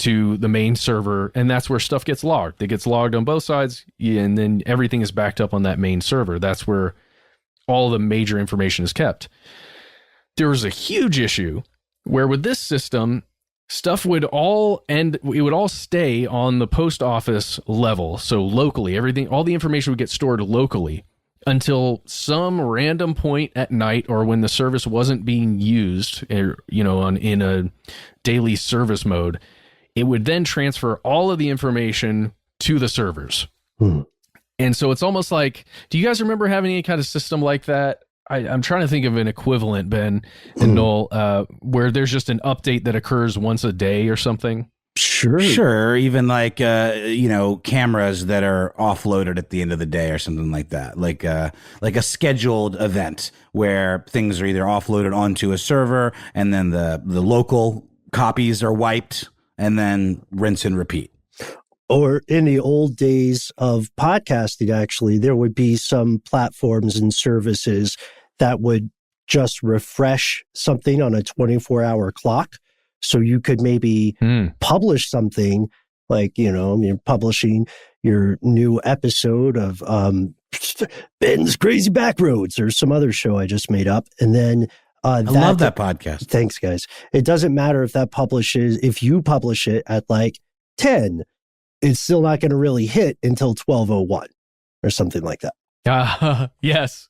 to the main server, and that's where stuff gets logged. It gets logged on both sides, and then everything is backed up on that main server. That's where all the major information is kept. There was a huge issue where with this system, stuff would all stay on the post office level. So locally, all the information would get stored locally until some random point at night, or when the service wasn't being used, in a daily service mode. It would then transfer all of the information to the servers. And so it's almost like, do you guys remember having any kind of system like that? I'm trying to think of an equivalent, Ben and Noel, where there's just an update that occurs once a day or something.
Sure. Even like, cameras that are offloaded at the end of the day or something like that. Like a scheduled event where things are either offloaded onto a server and then the local copies are wiped and then rinse and repeat.
Or in the old days of podcasting, actually, there would be some platforms and services that would just refresh something on a 24-hour clock. So you could maybe publish something like, you're publishing your new episode of Ben's Crazy Backroads or some other show I just made up. And then
I love that podcast.
Thanks, guys. It doesn't matter if you publish it at like 10, it's still not going to really hit until 12:01 or something like that.
Yes.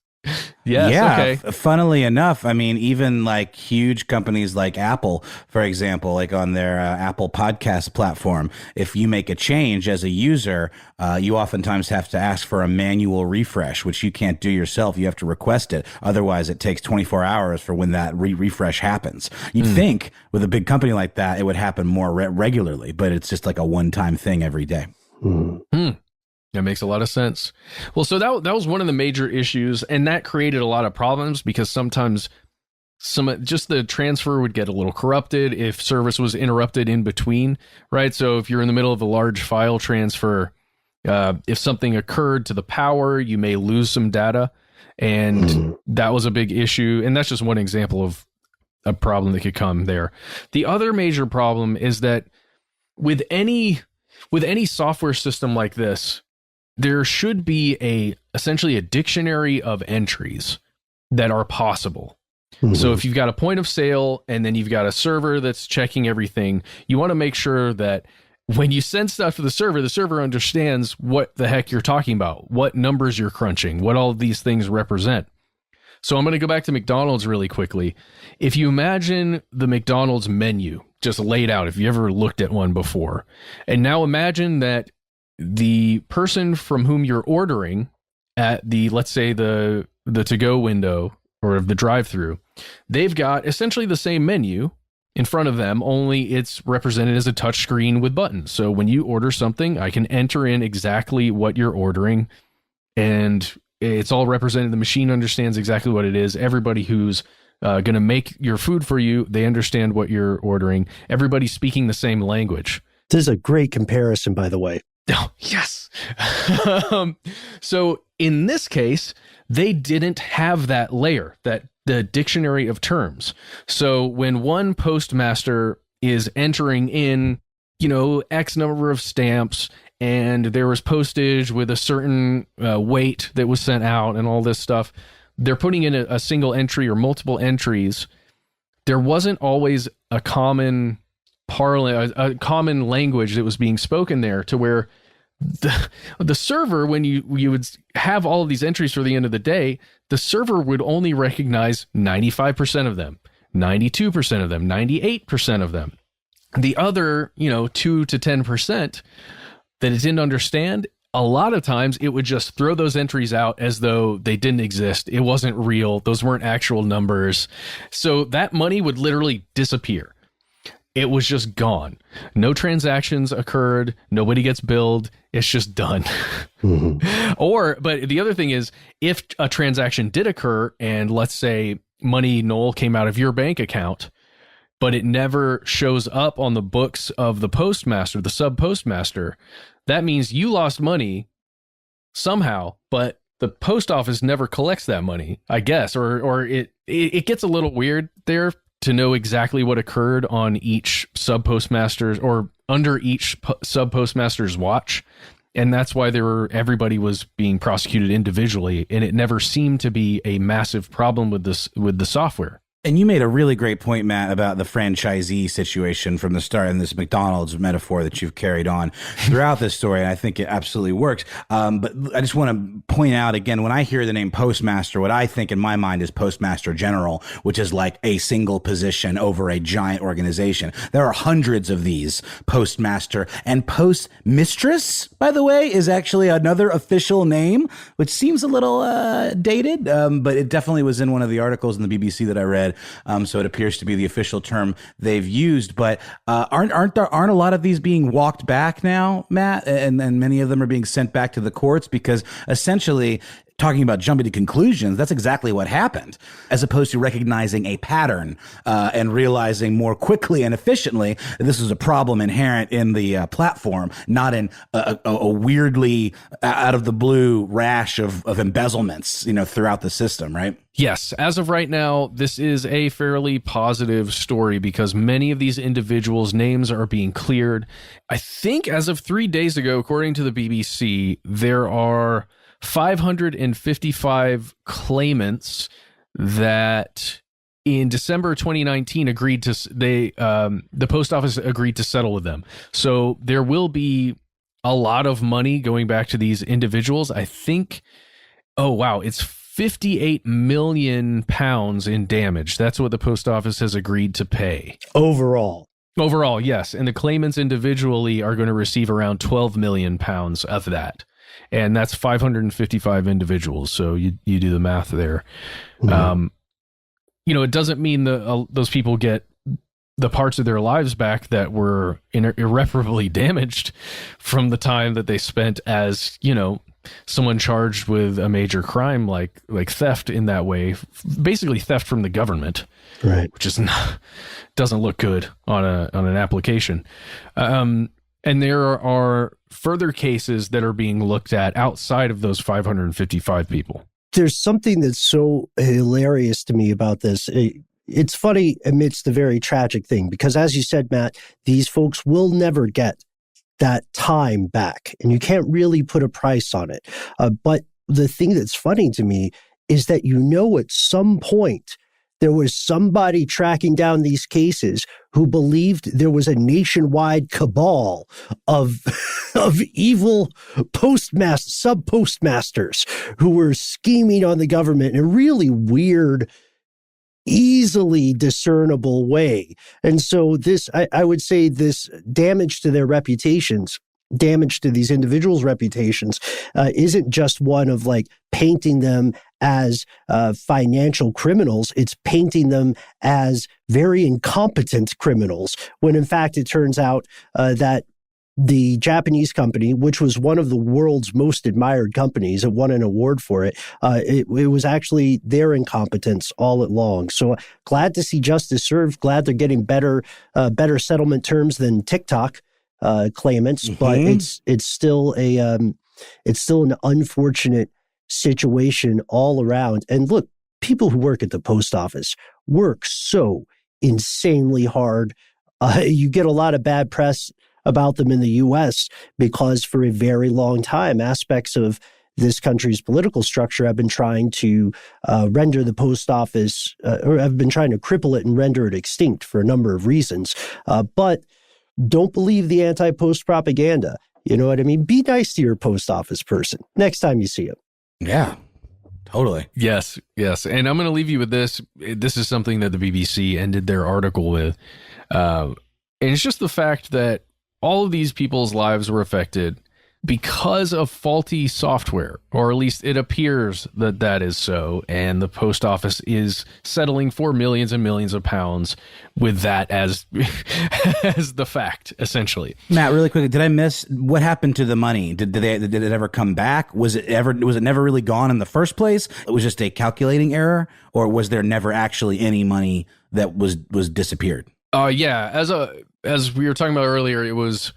Yes.
Yeah.
Okay.
Funnily enough, I mean, even like huge companies like Apple, for example, like on their Apple podcast platform, if you make a change as a user, you oftentimes have to ask for a manual refresh, which you can't do yourself. You have to request it. Otherwise, it takes 24 hours for when that refresh happens. You'd think with a big company like that, it would happen more regularly, but it's just like a one-time thing every day.
That makes a lot of sense. Well, so that was one of the major issues, and that created a lot of problems because sometimes just the transfer would get a little corrupted if service was interrupted in between, right? So if you're in the middle of a large file transfer, if something occurred to the power, you may lose some data, and that was a big issue. And that's just one example of a problem that could come there. The other major problem is that with any software system like this, there should be essentially a dictionary of entries that are possible. So if you've got a point of sale and then you've got a server that's checking everything, you want to make sure that when you send stuff to the server understands what the heck you're talking about, what numbers you're crunching, what all of these things represent. So I'm going to go back to McDonald's really quickly. If you imagine the McDonald's menu just laid out, if you ever looked at one before, and now imagine that the person from whom you're ordering at let's say the to-go window or the drive-through, they've got essentially the same menu in front of them, only it's represented as a touch screen with buttons. So when you order something, I can enter in exactly what you're ordering, and it's all represented. The machine understands exactly what it is. Everybody who's going to make your food for you, they understand what you're ordering. Everybody's speaking the same language.
This is a great comparison, by the way.
Oh, yes. So in this case, they didn't have that layer, the dictionary of terms. So when one postmaster is entering in, X number of stamps, and there was postage with a certain weight that was sent out and all this stuff, they're putting in a single entry or multiple entries. There wasn't always a common a common language that was being spoken there, to where the server, when you would have all of these entries for the end of the day, the server would only recognize 95% of them, 92% of them, 98% of them. The other, 2 to 10% that it didn't understand, a lot of times it would just throw those entries out as though they didn't exist. It wasn't real. Those weren't actual numbers. So that money would literally disappear. It was just gone. No transactions occurred. Nobody gets billed. It's just done. But the other thing is, if a transaction did occur, and let's say money, Noel, came out of your bank account, but it never shows up on the books of the postmaster, the sub postmaster, that means you lost money somehow, but the post office never collects that money, I guess, or it gets a little weird there to know exactly what occurred on each sub postmaster's or under each sub postmaster's watch. And that's why everybody was being prosecuted individually, and it never seemed to be a massive problem with the software.
And you made a really great point, Matt, about the franchisee situation from the start and this McDonald's metaphor that you've carried on throughout this story. And I think it absolutely works. But I just want to point out again, when I hear the name postmaster, what I think in my mind is postmaster general, which is like a single position over a giant organization. There are hundreds of these. Postmaster and postmistress, by the way, is actually another official name, which seems a little dated, but it definitely was in one of the articles in the BBC that I read. So it appears to be the official term they've used. But aren't a lot of these being walked back now, Matt? And many of them are being sent back to the courts because essentially, talking about jumping to conclusions, that's exactly what happened, as opposed to recognizing a pattern and realizing more quickly and efficiently that this is a problem inherent in the platform, not in a weirdly out of the blue rash of embezzlements, throughout the system, right?
Yes. As of right now, this is a fairly positive story because many of these individuals' names are being cleared. I think as of 3 days ago, according to the BBC, there are 555 claimants that in December 2019 agreed to the post office agreed to settle with them. So there will be a lot of money going back to these individuals. I think, it's 58 million pounds in damage. That's what the post office has agreed to pay.
Overall,
yes. And the claimants individually are going to receive around 12 million pounds of that. And that's 555 individuals. So you do the math there. Mm-hmm. It doesn't mean those people get the parts of their lives back that were irreparably damaged from the time that they spent as, someone charged with a major crime like theft in that way, basically theft from the government,
right?
Which doesn't look good on an application. And there are further cases that are being looked at outside of those 555 people.
There's something that's so hilarious to me about this. It's funny amidst the very tragic thing, because as you said, Matt, these folks will never get that time back, and you can't really put a price on it. But the thing that's funny to me is that at some point, there was somebody tracking down these cases who believed there was a nationwide cabal of evil sub-postmasters who were scheming on the government in a really weird, easily discernible way. And so this, I would say this damage to their reputations, damage to these individuals' reputations, isn't just one of painting them as financial criminals. It's painting them as very incompetent criminals, when in fact it turns out that the Japanese company, which was one of the world's most admired companies, it won an award for it. It was actually their incompetence all along. So glad to see justice served. Glad they're getting better settlement terms than TikTok claimants, mm-hmm. But it's still an unfortunate situation all around. And look, people who work at the post office work so insanely hard. You get a lot of bad press about them in the U.S. because for a very long time, aspects of this country's political structure have been trying to render the post office, or have been trying to cripple it and render it extinct for a number of reasons. But don't believe the anti-post propaganda. You know what I mean? Be nice to your post office person next time you see him.
Yeah, totally.
Yes. And I'm going to leave you with this. This is something that the BBC ended their article with. And it's just the fact that all of these people's lives were affected because of faulty software, or at least it appears that is so. And the post office is settling for millions and millions of pounds with that as as the fact, essentially.
Matt, really quickly, did I miss what happened to the money? Did it ever come back? Was it never really gone in the first place? It was just a calculating error, or was there never actually any money that was disappeared?
Yeah, as we were talking about earlier, it was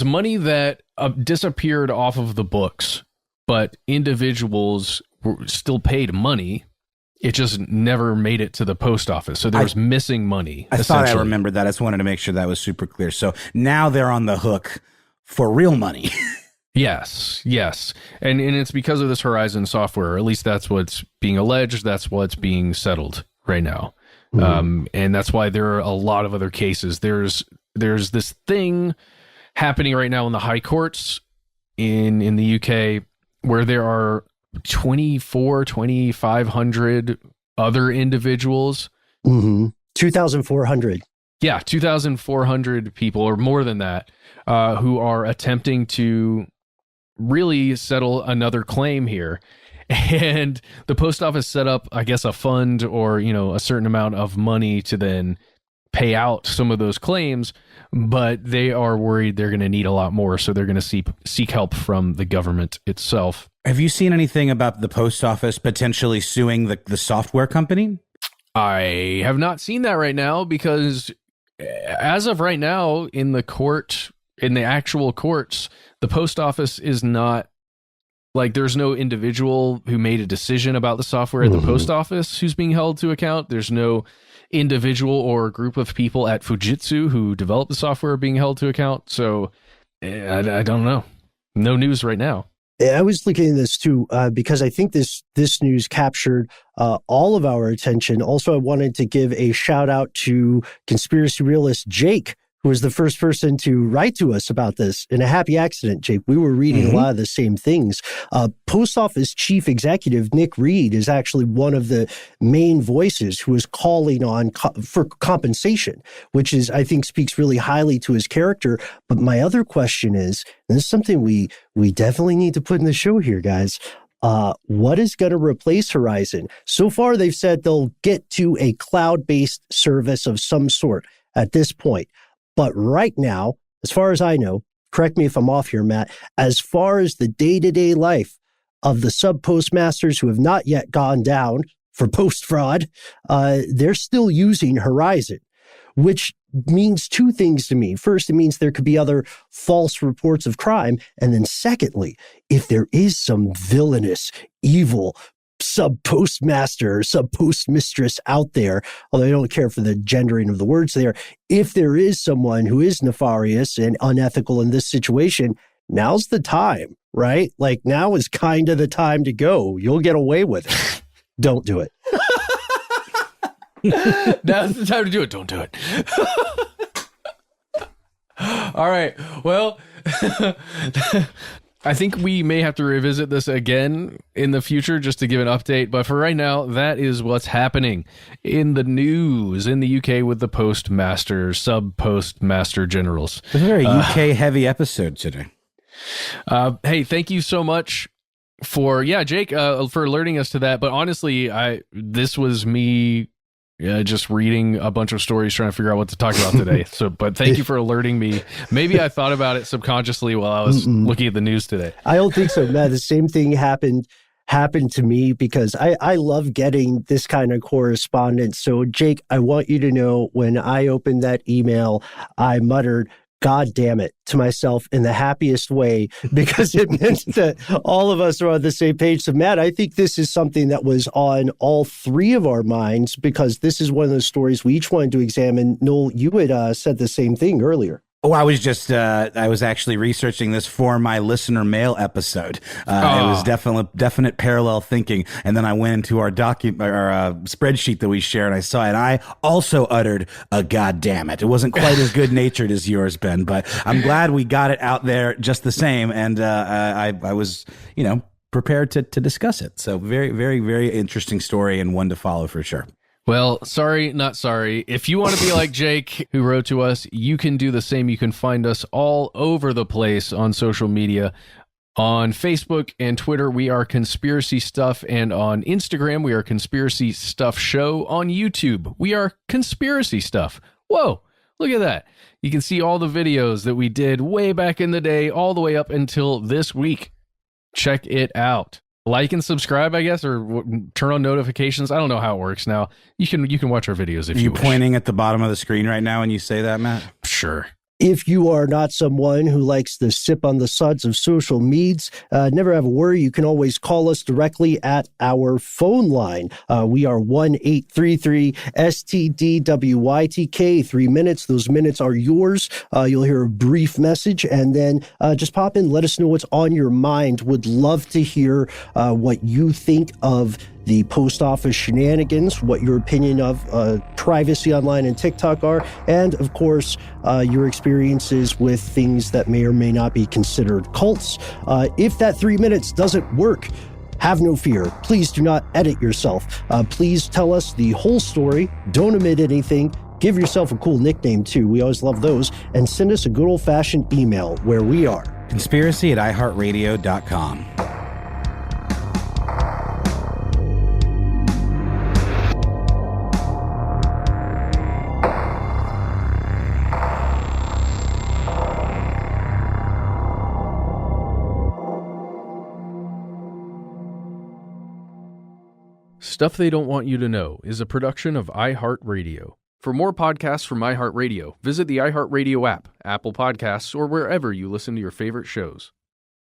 money that disappeared off of the books, but individuals were still paid money. It just never made it to the post office. So there was missing money.
I thought I remembered that. I just wanted to make sure that was super clear. So now they're on the hook for real money.
Yes. And it's because of this Horizon software, or at least that's what's being alleged. That's what's being settled right now. And that's why there are a lot of other cases. There's this thing happening right now in the high courts in the UK where there are 2,500 other individuals.
2,400.
Yeah, 2,400 people or more than that who are attempting to really settle another claim here. And the post office set up, I guess, a fund or, a certain amount of money to then pay out some of those claims, but they are worried they're going to need a lot more. So they're going to seek help from the government itself.
Have you seen anything about the post office potentially suing the software company?
I have not seen that right now because as of right now in the actual courts, the post office is not there's no individual who made a decision about the software at the post office who's being held to account. There's no individual or group of people at Fujitsu who developed the software being held to account. So I don't know. No news right now.
I was looking at this too, because I think this news captured all of our attention. Also, I wanted to give a shout out to conspiracy realist Jake, who was the first person to write to us about this. In a happy accident, Jake, we were reading a lot of the same things. Post Office Chief Executive Nick Reed is actually one of the main voices who is calling on for compensation, which is, I think, speaks really highly to his character. But my other question is, and this is something we definitely need to put in the show here, guys. What is going to replace Horizon? So far, they've said they'll get to a cloud-based service of some sort at this point. But right now, as far as I know, correct me if I'm off here, Matt, as far as the day-to-day life of the sub-postmasters who have not yet gone down for post-fraud, they're still using Horizon, which means two things to me. First, it means there could be other false reports of crime. And then secondly, if there is some villainous, evil sub-postmaster or sub-postmistress out there, although I don't care for the gendering of the words there, if there is someone who is nefarious and unethical in this situation, now's the time, right? Now is kind of the time to go. You'll get away with it. Don't do it.
Now's the time to do it. Don't do it. All right. Well, I think we may have to revisit this again in the future just to give an update. But for right now, that is what's happening in the news in the UK with the postmasters, sub-postmaster generals.
It's a very UK-heavy episode today.
Hey, thank you so much for, Jake, for alerting us to that. But honestly, this was me just reading a bunch of stories trying to figure out what to talk about today. But thank you for alerting me. Maybe I thought about it subconsciously while I was looking at the news today.
I don't think so, Matt. The same thing happened to me because I love getting this kind of correspondence. So, Jake, I want you to know when I opened that email, I muttered, "God damn it," to myself in the happiest way, because it meant that all of us are on the same page. So, Matt, I think this is something that was on all three of our minds because this is one of those stories we each wanted to examine. Noel, you had said the same thing earlier.
Oh, I was actually researching this for my listener mail episode. It was definite parallel thinking. And then I went into our spreadsheet that we share, and I saw it. And I also uttered a "God damn it." It wasn't quite as good natured as yours, Ben, but I'm glad we got it out there just the same. And I was, prepared to discuss it. So very, very, very interesting story and one to follow for sure.
Well, sorry, not sorry. If you want to be like Jake, who wrote to us, you can do the same. You can find us all over the place on social media. On Facebook and Twitter, we are Conspiracy Stuff. And on Instagram, we are Conspiracy Stuff Show. On YouTube, we are Conspiracy Stuff. Whoa, look at that. You can see all the videos that we did way back in the day, all the way up until this week. Check it out. Like and subscribe, I guess, or turn on notifications. I don't know how it works now. You can watch our videos if you wish.
Are you pointing at the bottom of the screen right now when you say that, Matt?
Sure.
If you are not someone who likes to sip on the suds of social meds, never have a worry. You can always call us directly at our phone line. We are 1-833-STDWYTK. 3 minutes. Those minutes are yours. You'll hear a brief message, and then just pop in. Let us know what's on your mind. Would love to hear what you think of the post office shenanigans, what your opinion of privacy online and TikTok are, and of course, your experiences with things that may or may not be considered cults. If that 3 minutes doesn't work, have no fear. Please do not edit yourself. Please tell us the whole story. Don't omit anything. Give yourself a cool nickname, too. We always love those. And send us a good old-fashioned email where we are.
conspiracy@iheartradio.com.
Stuff They Don't Want You to Know is a production of iHeartRadio. For more podcasts from iHeartRadio, visit the iHeartRadio app, Apple Podcasts, or wherever you listen to your favorite shows.